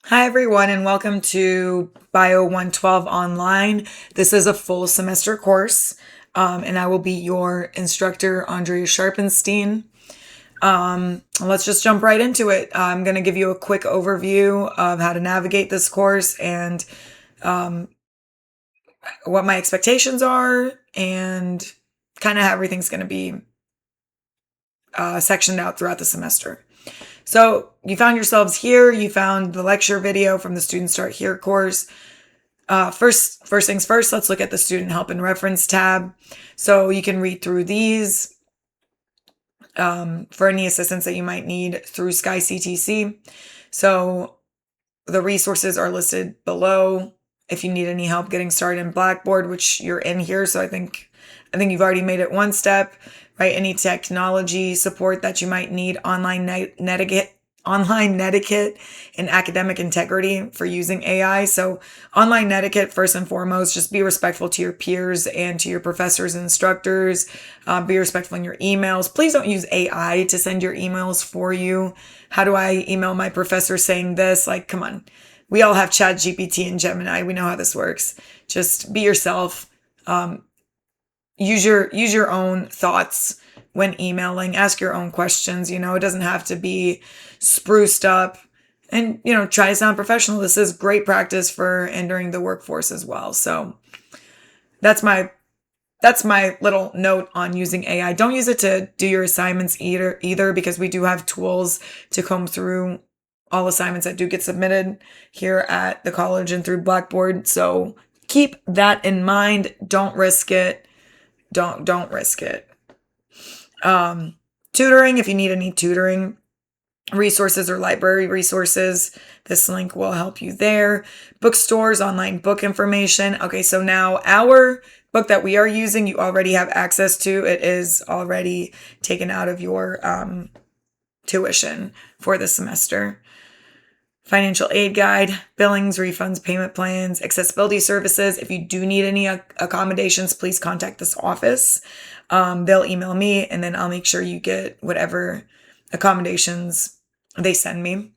Hi, everyone, and welcome to Bio 112 Online. This is a full semester course, and I will be your instructor, Andrea Sharpenstein. Let's just jump right into it. I'm going to give you a quick overview of how to navigate this course and what my expectations are, and kind of how everything's going to be sectioned out throughout the semester. So you found yourselves here. You found the lecture video from the Student Start Here course. First things first, let's look at the Student Help and Reference tab. So you can read through these for any assistance that you might need through SkyCTC. So the resources are listed below. If you need any help getting started in Blackboard, which you're in here, so I think you've already made it one step, right? Any technology support that you might need, online netiquette, and academic integrity for using AI. So online netiquette, first and foremost, just be respectful to your peers and to your professors and instructors. Be respectful in your emails. Please don't use AI to send your emails for you. How do I email my professor saying this? Like, come on. We all have ChatGPT and Gemini. We know how this works. Just be yourself. Use your own thoughts when emailing. Ask your own questions. It doesn't have to be spruced up. And, try to sound professional. This is great practice for entering the workforce as well. So that's my little note on using AI. Don't use it to do your assignments either, because we do have tools to comb through all assignments that do get submitted here at the college and through Blackboard. So keep that in mind. Don't risk it. Don't risk it. Tutoring, if you need any tutoring resources or library resources, this link will help you there. Bookstores, online book information. Okay, so now our book that we are using, you already have access to. It is already taken out of your tuition for the semester. Financial aid guide, billings, refunds, payment plans, accessibility services. If you do need any accommodations, please contact this office. They'll email me, and then I'll make sure you get whatever accommodations they send me.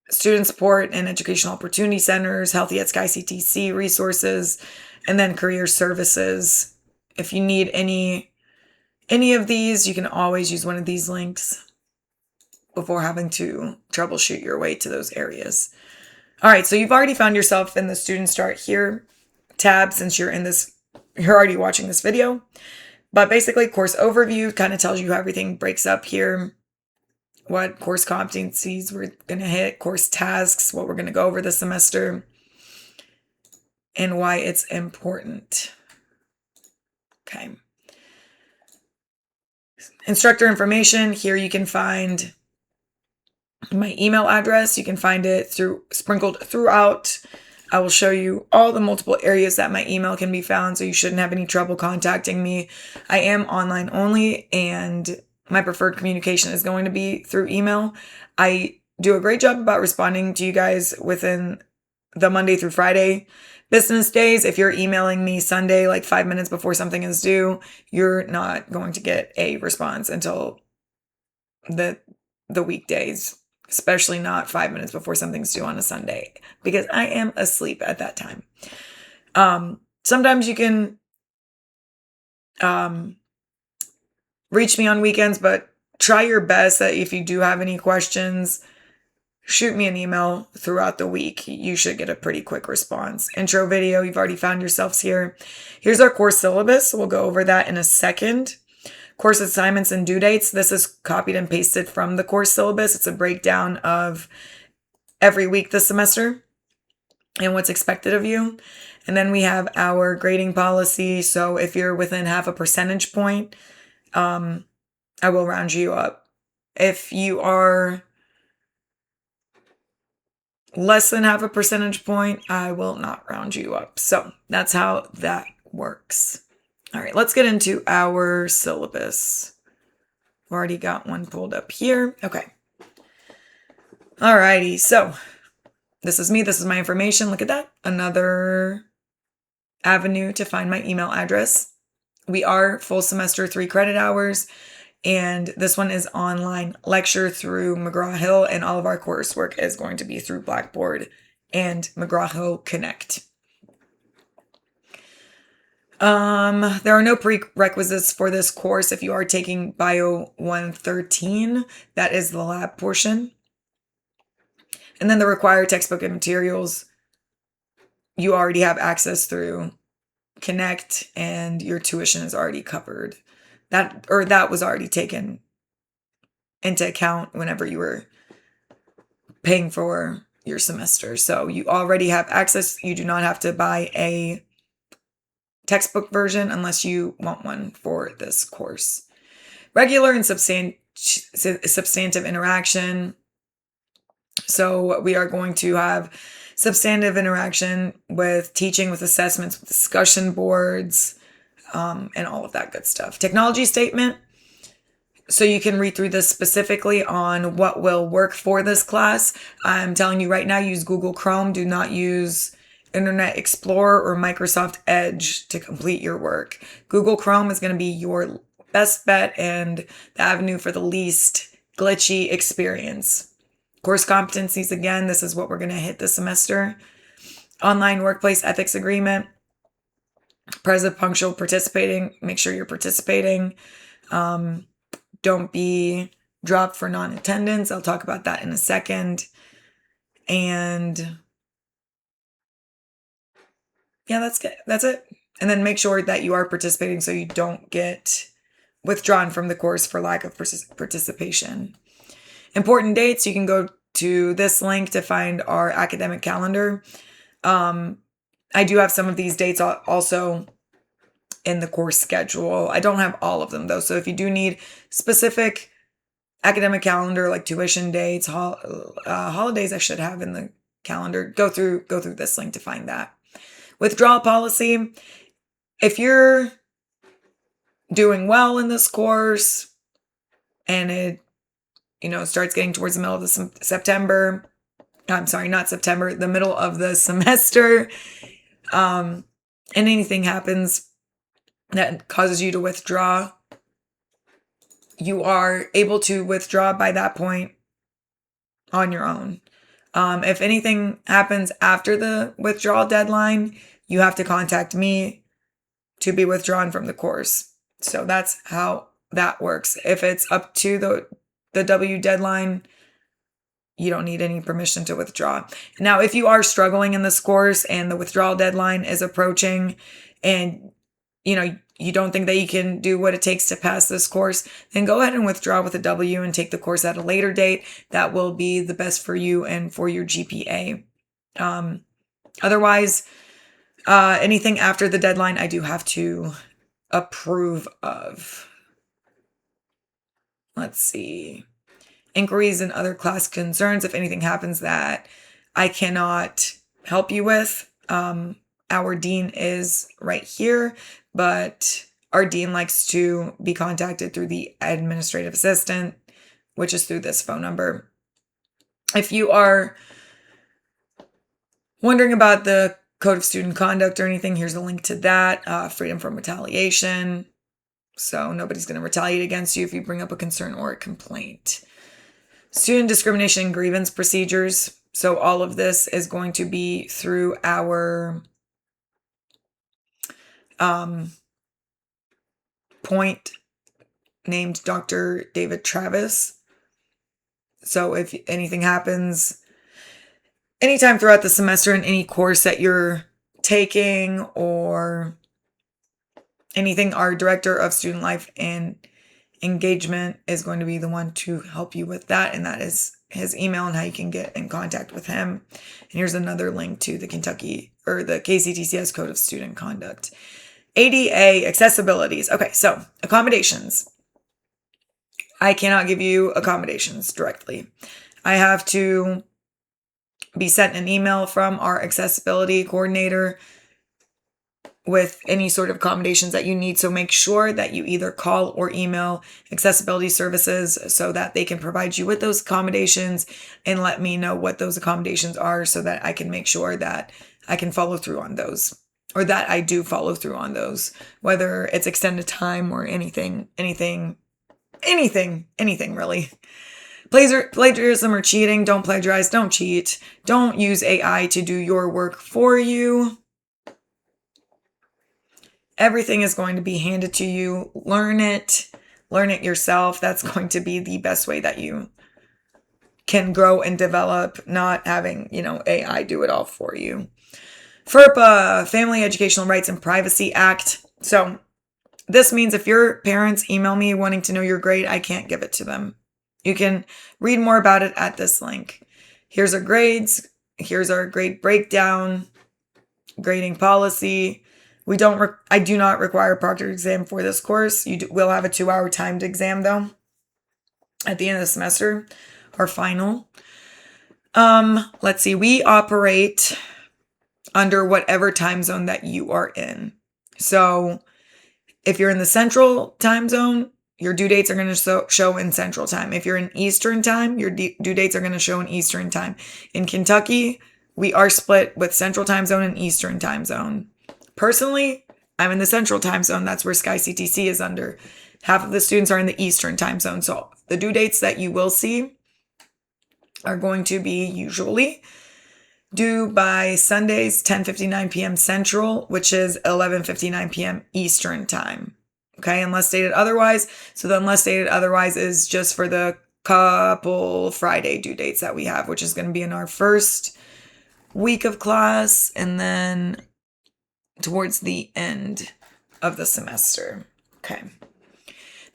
Student support and educational opportunity centers, Healthy at SkyCTC resources, and then career services. If you need any of these, you can always use one of these links before having to troubleshoot your way to those areas. All right, so you've already found yourself in the Student Start Here tab since you're already watching this video. But basically, course overview kind of tells you how everything breaks up here, what course competencies we're going to hit, course tasks, what we're going to go over this semester, and why it's important. Okay. Instructor information. Here you can find my email address. You can find it sprinkled throughout. I will show you all the multiple areas that my email can be found, so you shouldn't have any trouble contacting me. I am online only, and my preferred communication is going to be through email. I do a great job about responding to you guys within the Monday through Friday business days. If you're emailing me Sunday, like 5 minutes before something is due, you're not going to get a response until the weekdays, especially not 5 minutes before something's due on a Sunday, because I am asleep at that time. Sometimes you can reach me on weekends, but try your best that if you do have any questions, shoot me an email throughout the week. You should get a pretty quick response. Intro video, you've already found yourselves here. Here's our course syllabus. We'll go over that in a second. Course assignments and due dates. This is copied and pasted from the course syllabus. It's a breakdown of every week this semester and what's expected of you. And then we have our grading policy. So if you're within half a percentage point, I will round you up. If you are less than half a percentage point, I will not round you up. So that's how that works. All right, let's get into our syllabus. I've already got one pulled up here. Okay. All righty, so this is me. This is my information. Look at that. Another avenue to find my email address. We are full semester 3 credit hours. And this one is online lecture through McGraw-Hill, and all of our coursework is going to be through Blackboard and McGraw-Hill Connect. There are no prerequisites for this course. If you are taking Bio 113, that is the lab portion. And then the required textbook and materials, you already have access through Connect, and your tuition is already covered. That was already taken into account whenever you were paying for your semester. So you already have access. You do not have to buy a textbook version unless you want one for this course. Regular and substantive interaction. So we are going to have substantive interaction with teaching, with assessments, with discussion boards, and all of that good stuff. Technology statement. So you can read through this specifically on what will work for this class. I'm telling you right now, use Google Chrome. Do not use Internet Explorer or Microsoft Edge to complete your work. Google Chrome is going to be your best bet and the avenue for the least glitchy experience. Course competencies, again, this is what we're going to hit this semester. Online workplace ethics agreement. Present, punctual, participating. Make sure you're participating. Don't be dropped for non-attendance. I'll talk about that in a second. And yeah, that's it. And then make sure that you are participating so you don't get withdrawn from the course for lack of participation. Important dates, you can go to this link to find our academic calendar. I do have some of these dates also in the course schedule. I don't have all of them though. So if you do need specific academic calendar, like tuition dates, holidays I should have in the calendar, go through this link to find that. Withdrawal policy. If you're doing well in this course and it, starts getting towards the middle of the the middle of the semester, and anything happens that causes you to withdraw, you are able to withdraw by that point on your own. If anything happens after the withdrawal deadline, you have to contact me to be withdrawn from the course. So that's how that works. If it's up to the W deadline, you don't need any permission to withdraw. Now, if you are struggling in this course and the withdrawal deadline is approaching and you don't think that you can do what it takes to pass this course, then go ahead and withdraw with a W and take the course at a later date. That will be the best for you and for your GPA. Otherwise, anything after the deadline, I do have to approve of. Let's see. Inquiries and other class concerns. If anything happens that I cannot help you with, our dean is right here, but our dean likes to be contacted through the administrative assistant, which is through this phone number. If you are wondering about the Code of Student Conduct or anything, here's a link to that. Freedom from retaliation. So nobody's going to retaliate against you if you bring up a concern or a complaint. Student discrimination and grievance procedures. So all of this is going to be through our point named Dr. David Travis. So if anything happens anytime throughout the semester in any course that you're taking or anything, our director of student life and engagement is going to be the one to help you with that. And that is his email and how you can get in contact with him. And here's another link to the KCTCS Code of Student Conduct. ADA accessibilities. Okay, so accommodations. I cannot give you accommodations directly. I have to be sent an email from our accessibility coordinator with any sort of accommodations that you need. So make sure that you either call or email accessibility services so that they can provide you with those accommodations and let me know what those accommodations are so that I can make sure that I can follow through on those, or that I do follow through on those, whether it's extended time or anything anything really. Plagiarism or cheating, don't plagiarize, don't cheat. Don't use AI to do your work for you. Everything is going to be handed to you. Learn it yourself. That's going to be the best way that you can grow and develop, not having, AI do it all for you. FERPA, Family Educational Rights and Privacy Act. So this means if your parents email me wanting to know your grade, I can't give it to them. You can read more about it at this link. Here's our grades. Here's our grade breakdown, grading policy. I do not require a proctored exam for this course. You will have a 2-hour timed exam though at the end of the semester, our final. Let's see. We operate under whatever time zone that you are in. So if you're in the central time zone, your due dates are going to show in central time. If you're in Eastern time, your due dates are going to show in Eastern time. In Kentucky, we are split with central time zone and Eastern time zone. Personally, I'm in the central time zone. That's where SkyCTC is under. Half of the students are in the Eastern time zone. So the due dates that you will see are going to be usually due by Sundays, 10:59 p.m. Central, which is 11:59 p.m. Eastern time. Okay, unless stated otherwise. So the unless stated otherwise is just for the couple Friday due dates that we have, which is going to be in our first week of class and then towards the end of the semester. Okay.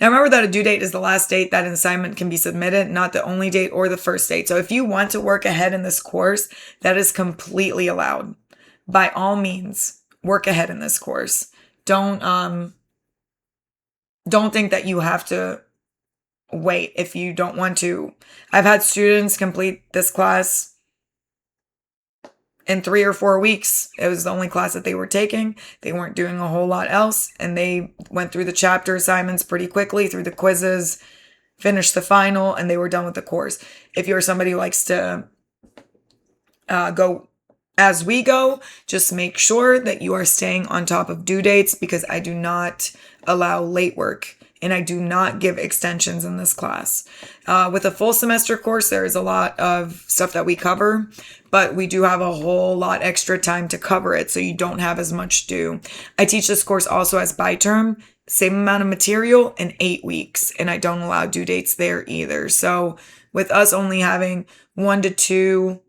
Now remember that a due date is the last date that an assignment can be submitted, not the only date or the first date. So if you want to work ahead in this course, that is completely allowed. By all means, work ahead in this course. Don't think that you have to wait if you don't want to. I've had students complete this class in 3 or 4 weeks. It was the only class that they were taking. They weren't doing a whole lot else. And they went through the chapter assignments pretty quickly, through the quizzes, finished the final, and they were done with the course. If you're somebody who likes to go as we go, just make sure that you are staying on top of due dates, because I do not allow late work and I do not give extensions in this class. With a full semester course, there is a lot of stuff that we cover, but we do have a whole lot extra time to cover it, so you don't have as much due. I teach this course also as bi-term, same amount of material in 8 weeks, and I don't allow due dates there either. So with us only having 1 to 2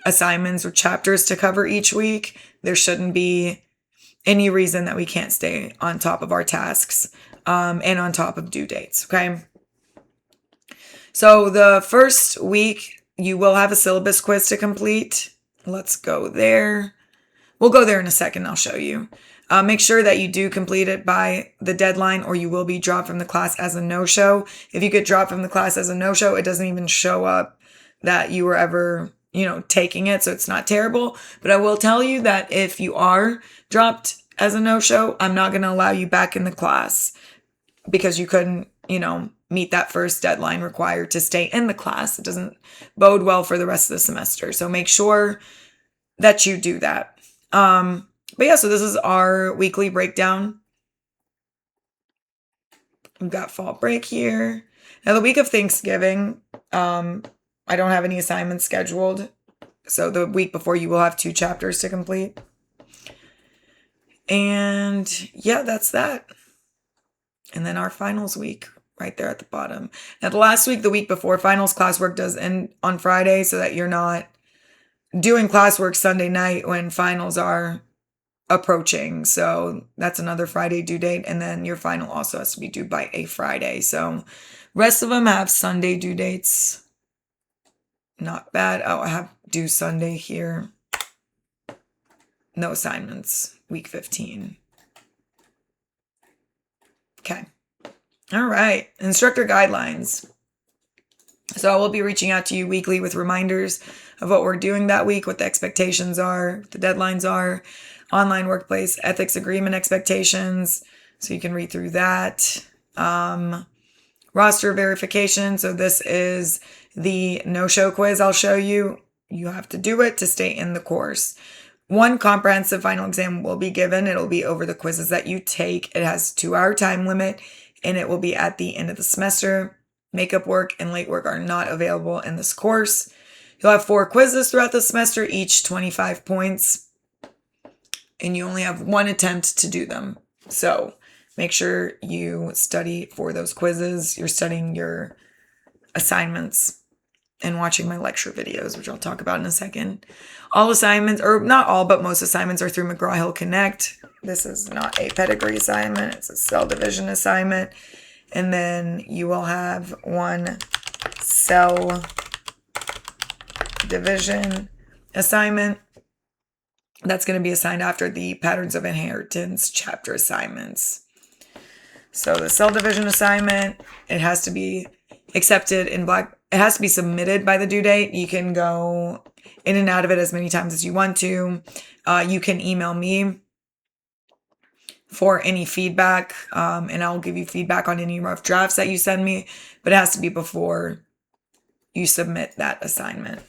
assignments or chapters to cover each week, there shouldn't be any reason that we can't stay on top of our tasks and on top of due dates, okay? So the first week, you will have a syllabus quiz to complete. Let's go there. We'll go there in a second. I'll show you. Make sure that you do complete it by the deadline, or you will be dropped from the class as a no-show. If you get dropped from the class as a no-show, it doesn't even show up that you were ever, taking it. So it's not terrible. But I will tell you that if you are dropped as a no-show, I'm not going to allow you back in the class because you couldn't, meet that first deadline required to stay in the class. It doesn't bode well for the rest of the semester. So make sure that you do that. But yeah, so this is our weekly breakdown. We've got fall break here. Now the week of Thanksgiving, I don't have any assignments scheduled. So the week before, you will have 2 chapters to complete. And yeah, that's that. And then our finals week right there at the bottom. Now the last week, the week before finals, classwork does end on Friday, so that you're not doing classwork Sunday night when finals are approaching. So that's another Friday due date. And then your final also has to be due by a Friday. So rest of them have Sunday due dates. Not bad. Oh, I have due Sunday here. No assignments. Week 15. Okay. All right. Instructor guidelines. So I will be reaching out to you weekly with reminders of what we're doing that week, what the expectations are, the deadlines are, online workplace ethics agreement expectations. So you can read through that. Roster verification. So this is the no-show quiz I'll show you. You have to do it to stay in the course. 1 comprehensive final exam will be given. It'll be over the quizzes that you take. It has a 2-hour time limit, and it will be at the end of the semester. Makeup work and late work are not available in this course. You'll have 4 quizzes throughout the semester, each 25 points, and you only have 1 attempt to do them. So make sure you study for those quizzes. You're studying your assignments and watching my lecture videos, which I'll talk about in a second. All assignments, or not all, but most assignments are through McGraw-Hill Connect. This is not a pedigree assignment. It's a cell division assignment. And then you will have 1 cell division assignment that's going to be assigned after the Patterns of Inheritance chapter assignments. So the cell division assignment, it has to be accepted in black. It has to be submitted by the due date. You can go in and out of it as many times as you want to. You can email me for any feedback, and I'll give you feedback on any rough drafts that you send me, but it has to be before you submit that assignment.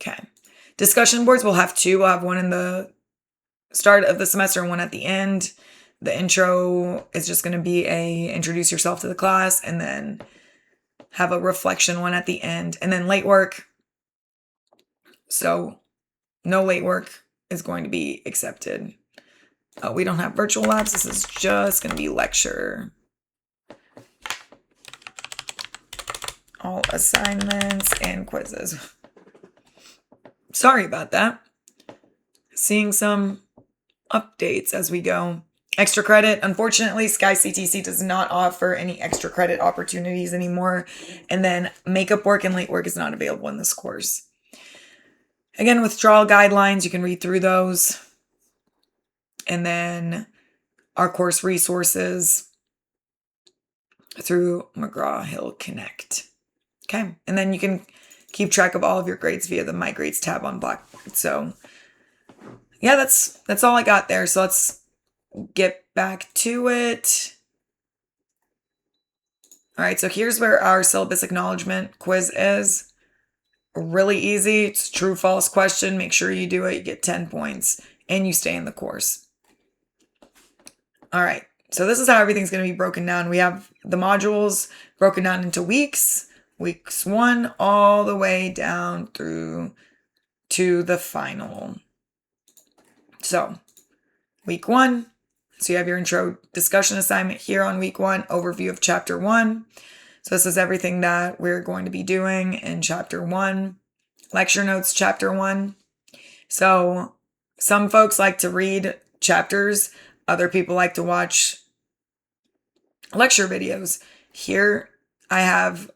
Okay. Discussion boards, we'll have 2. We'll have 1 in the start of the semester and 1 at the end. The intro is just going to be introduce yourself to the class, and then have a reflection 1 at the end, and then late work. So no late work is going to be accepted. We don't have virtual labs. This is just going to be lecture. All assignments and quizzes. Sorry about that. Seeing some updates as we go. Extra credit. Unfortunately, SkyCTC does not offer any extra credit opportunities anymore. And then makeup work and late work is not available in this course. Again, withdrawal guidelines, you can read through those. And then our course resources through McGraw-Hill Connect. Okay. And then you can keep track of all of your grades via the My Grades tab on Blackboard. So yeah, that's all I got there. So let's get back to it. All right, so here's where our syllabus acknowledgement quiz is. Really easy. It's a true false question. Make sure you do it. You get 10 points and you stay in the course. All right, so this is how everything's going to be broken down. We have the modules broken down into weeks. Weeks 1 all the way down through to the final. So week 1. So you have your intro discussion assignment here on week 1, overview of chapter 1. So this is everything that we're going to be doing in chapter 1. Lecture notes, chapter 1. So some folks like to read chapters. Other people like to watch lecture videos. Here I have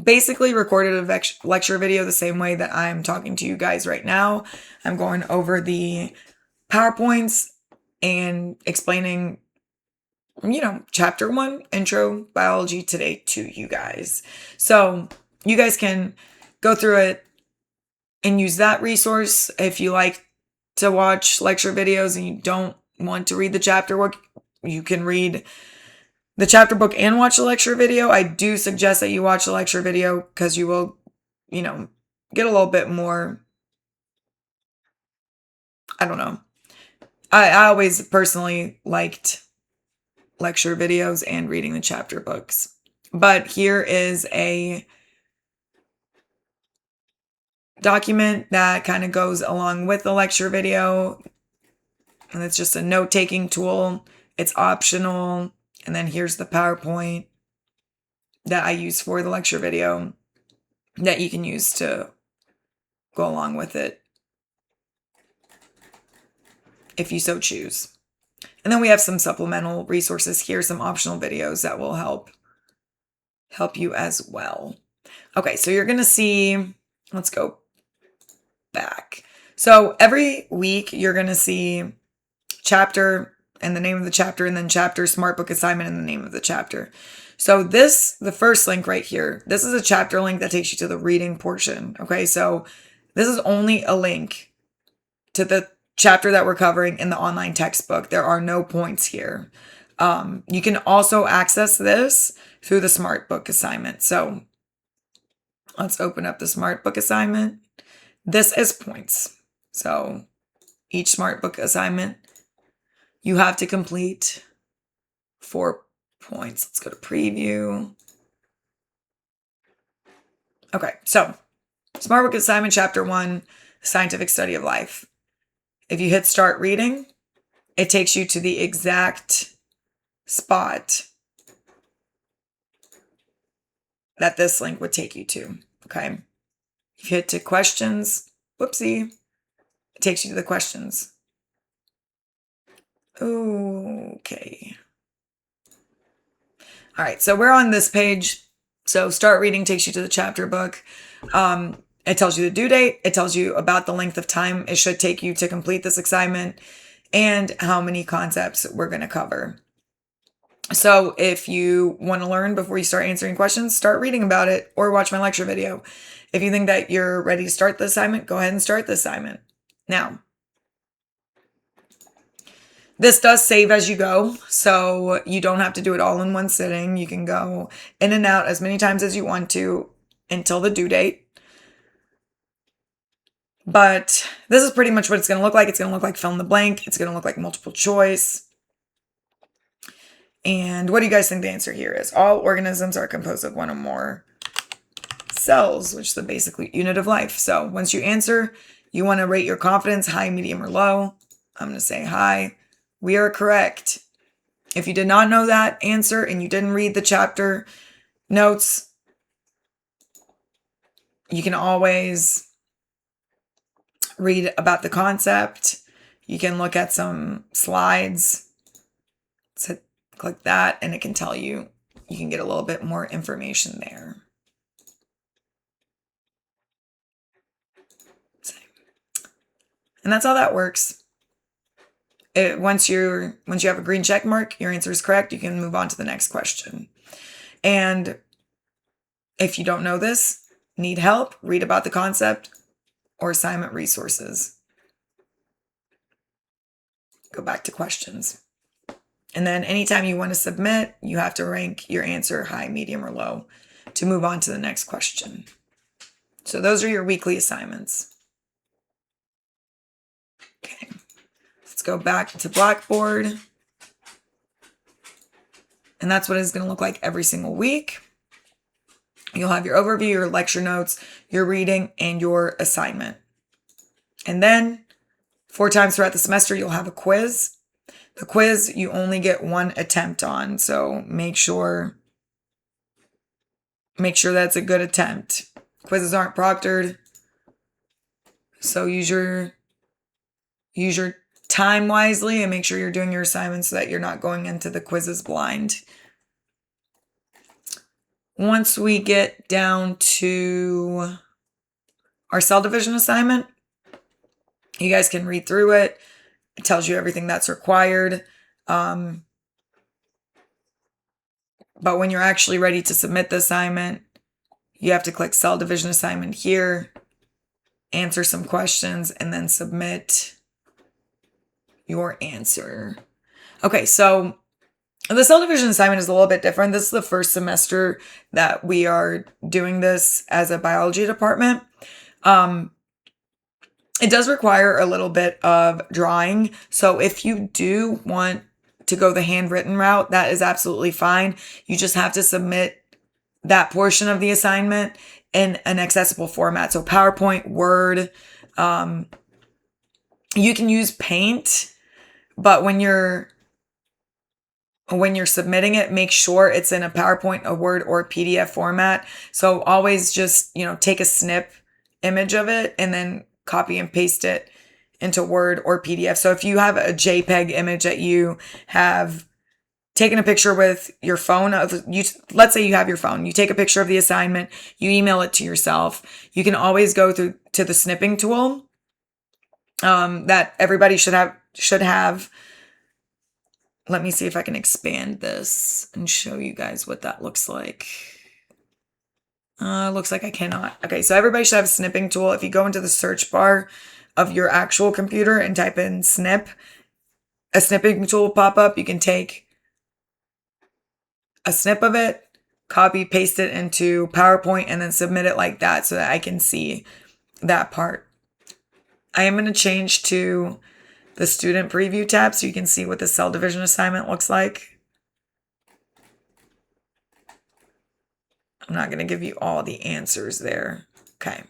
basically recorded a lecture video the same way that I'm talking to you guys right now. I'm going over the PowerPoints and explaining, chapter 1, intro biology today to you guys. So you guys can go through it and use that resource. If you like to watch lecture videos and you don't want to read the chapter book, you can read the chapter book and watch the lecture video. I do suggest that you watch the lecture video because you will, get a little bit more, I don't know. I always personally liked lecture videos and reading the chapter books. But here is a document that kind of goes along with the lecture video. And it's just a note-taking tool. It's optional. And then here's the PowerPoint that I use for the lecture video that you can use to go along with it if you so choose. And then we have some supplemental resources here, some optional videos that will help you as well. Okay, so you're going to see, let's go back. So every week you're going to see chapter and the name of the chapter, and then chapter, smart book assignment, and the name of the chapter. So the first link right here, this is a chapter link that takes you to the reading portion. Okay, so this is only a link to the chapter that we're covering in the online textbook. There are no points here. You can also access this through the smart book assignment. So let's open up the smart book assignment. This is points. So each smart book assignment You have to complete 4 points. Let's go to preview. Okay, so Smart Book Assignment Chapter 1, Scientific Study of Life. If you hit start reading, it takes you to the exact spot that this link would take you to, okay? If you hit to questions, whoopsie, it takes you to the questions. Okay. All right, so we're on this page. So start reading takes you to the chapter book. It tells you the due date. It tells you about the length of time it should take you to complete this assignment and how many concepts we're going to cover. So if you want to learn before you start answering questions, start reading about it or watch my lecture video. If you think that you're ready to start the assignment, go ahead and start the assignment. Now, this does save as you go, so you don't have to do it all in one sitting. You can go in and out as many times as you want to until the due date. But this is pretty much what it's going to look like. It's going to look like fill in the blank. It's going to look like multiple choice. And what do you guys think the answer here is? All organisms are composed of one or more cells, which is the basic unit of life. So once you answer, you want to rate your confidence high, medium, or low. I'm going to say high. We are correct. If you did not know that answer and you didn't read the chapter notes, you can always read about the concept. You can look at some slides. So click that and it can tell you, you can get a little bit more information there. And that's how that works. Once you have a green check mark, your answer is correct, you can move on to the next question. And if you don't know this, need help, read about the concept or assignment resources. Go back to questions. And then anytime you want to submit, you have to rank your answer high, medium, or low to move on to the next question. So those are your weekly assignments. Okay, let's go back to Blackboard. And that's what it's going to look like every single week. You'll have your overview, your lecture notes, your reading, and your assignment. And then 4 times throughout the semester, you'll have a quiz. The quiz, you only get 1 attempt on. So make sure that's a good attempt. Quizzes aren't proctored. So use your time wisely and make sure you're doing your assignments so that you're not going into the quizzes blind. Once we get down to our cell division assignment, you guys can read through it. It tells you everything that's required. But when you're actually ready to submit the assignment, you have to click cell division assignment here, answer some questions, and then submit your answer. Okay, so the cell division assignment is a little bit different. This is the first semester that we are doing this as a biology department. It does require a little bit of drawing. So if you do want to go the handwritten route, that is absolutely fine. You just have to submit that portion of the assignment in an accessible format. So PowerPoint, Word, you can use Paint, but when you're submitting it, make sure it's in a PowerPoint, a Word, or a PDF format. So always just, take a snip image of it and then copy and paste it into Word or PDF. So if you have a JPEG image that you have taken a picture with your phone let's say you have your phone, you take a picture of the assignment, you email it to yourself. You can always go to the snipping tool that everybody should have. Let me see if I can expand this and show you guys what that looks like. Looks like I cannot. Okay, so everybody should have a snipping tool. If you go into the search bar of your actual computer and type in snip, a snipping tool will pop up. You can take a snip of it, copy, paste it into PowerPoint, and then submit it like that so that I can see that part. I am going to change to the student preview tab so you can see what the cell division assignment looks like. I'm not going to give you all the answers there. Okay.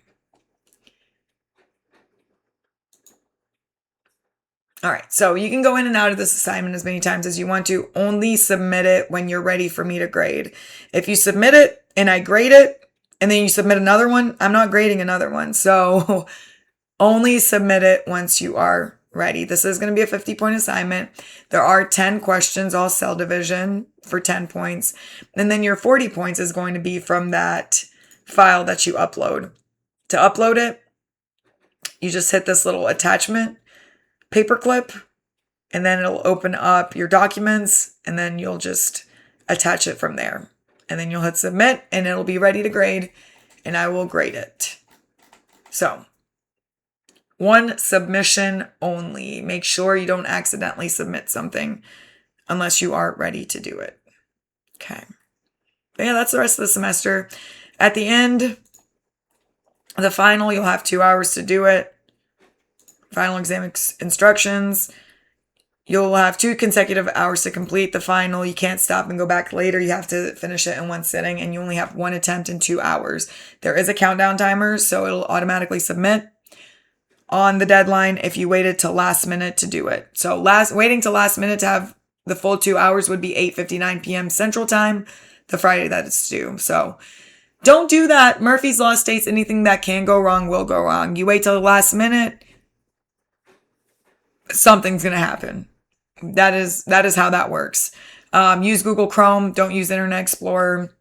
All right, so you can go in and out of this assignment as many times as you want to. Only submit it when you're ready for me to grade. If you submit it and I grade it, and then you submit another one, I'm not grading another one. So only submit it once you are ready. This is going to be a 50-point assignment. There are 10 questions, all cell division for 10 points. And then your 40 points is going to be from that file that you upload. To upload it, you just hit this little attachment paperclip, and then it'll open up your documents, and then you'll just attach it from there. And then you'll hit submit, and it'll be ready to grade, and I will grade it. So, one submission only. Make sure you don't accidentally submit something unless you are ready to do it. Okay. But yeah, that's the rest of the semester. At the end, the final, you'll have 2 hours to do it. Final exam instructions. You'll have 2 consecutive hours to complete the final. You can't stop and go back later. You have to finish it in one sitting, and you only have 1 attempt in 2 hours. There is a countdown timer, so it'll automatically submit on the deadline if you waited till last minute to do it. So waiting till last minute to have the full 2 hours would be 8:59 p.m. Central Time, the Friday that it's due. So don't do that. Murphy's Law states anything that can go wrong will go wrong. You wait till the last minute, something's going to happen. That is how that works. Use Google Chrome. Don't use Internet Explorer.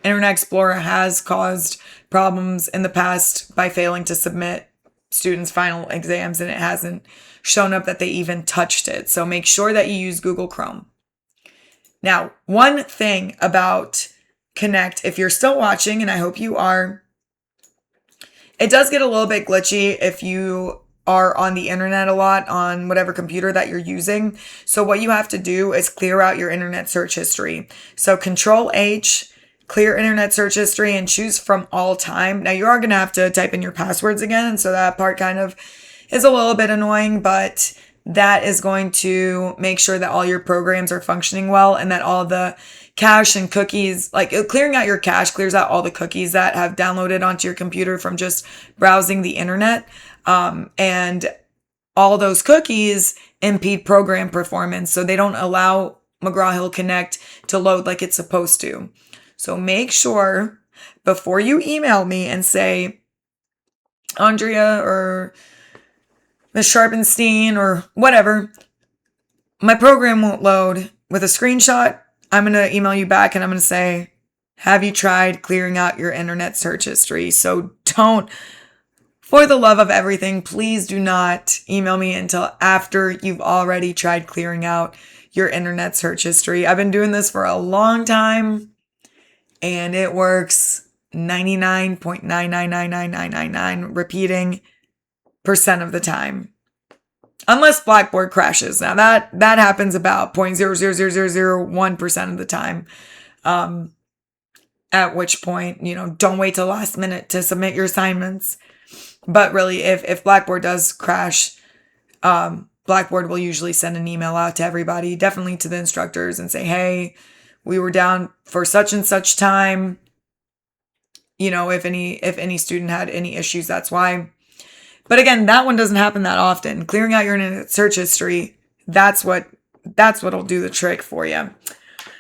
Internet Explorer has caused problems in the past by failing to submit students' final exams, and it hasn't shown up that they even touched it. So make sure that you use Google Chrome. Now, one thing about Connect, if you're still watching, and I hope you are, it does get a little bit glitchy if you are on the internet a lot on whatever computer that you're using. So what you have to do is clear out your internet search history. So Control H, clear internet search history, and choose from all time. Now you are going to have to type in your passwords again. So that part kind of is a little bit annoying, but that is going to make sure that all your programs are functioning well and that all the cache and cookies, like clearing out your cache clears out all the cookies that have downloaded onto your computer from just browsing the internet. And all those cookies impede program performance, so they don't allow McGraw-Hill Connect to load like it's supposed to. So make sure before you email me and say, Andrea or Ms. Sharpenstein or whatever, my program won't load, with a screenshot, I'm going to email you back and I'm going to say, have you tried clearing out your internet search history? So don't, for the love of everything, please do not email me until after you've already tried clearing out your internet search history. I've been doing this for a long time and it works 99.9999999 repeating % of the time. Unless Blackboard crashes. Now that happens about 0.00001% of the time. At which point, don't wait till the last minute to submit your assignments. But really, if Blackboard does crash, Blackboard will usually send an email out to everybody, definitely to the instructors, and say, hey, we were down for such and such time. If any student had any issues, that's why. But again, that one doesn't happen that often. Clearing out your internet search history, that's what'll do the trick for you.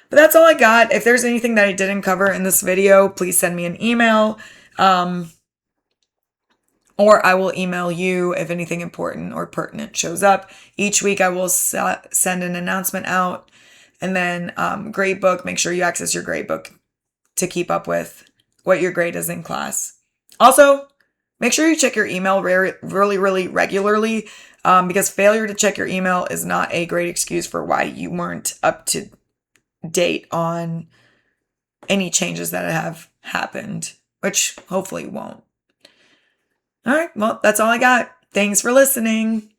But that's all I got. If there's anything that I didn't cover in this video, please send me an email. Or I will email you if anything important or pertinent shows up. Each week I will send an announcement out. And then gradebook, make sure you access your gradebook to keep up with what your grade is in class. Also, make sure you check your email really, really regularly, because failure to check your email is not a great excuse for why you weren't up to date on any changes that have happened, which hopefully won't. All right, well, that's all I got. Thanks for listening.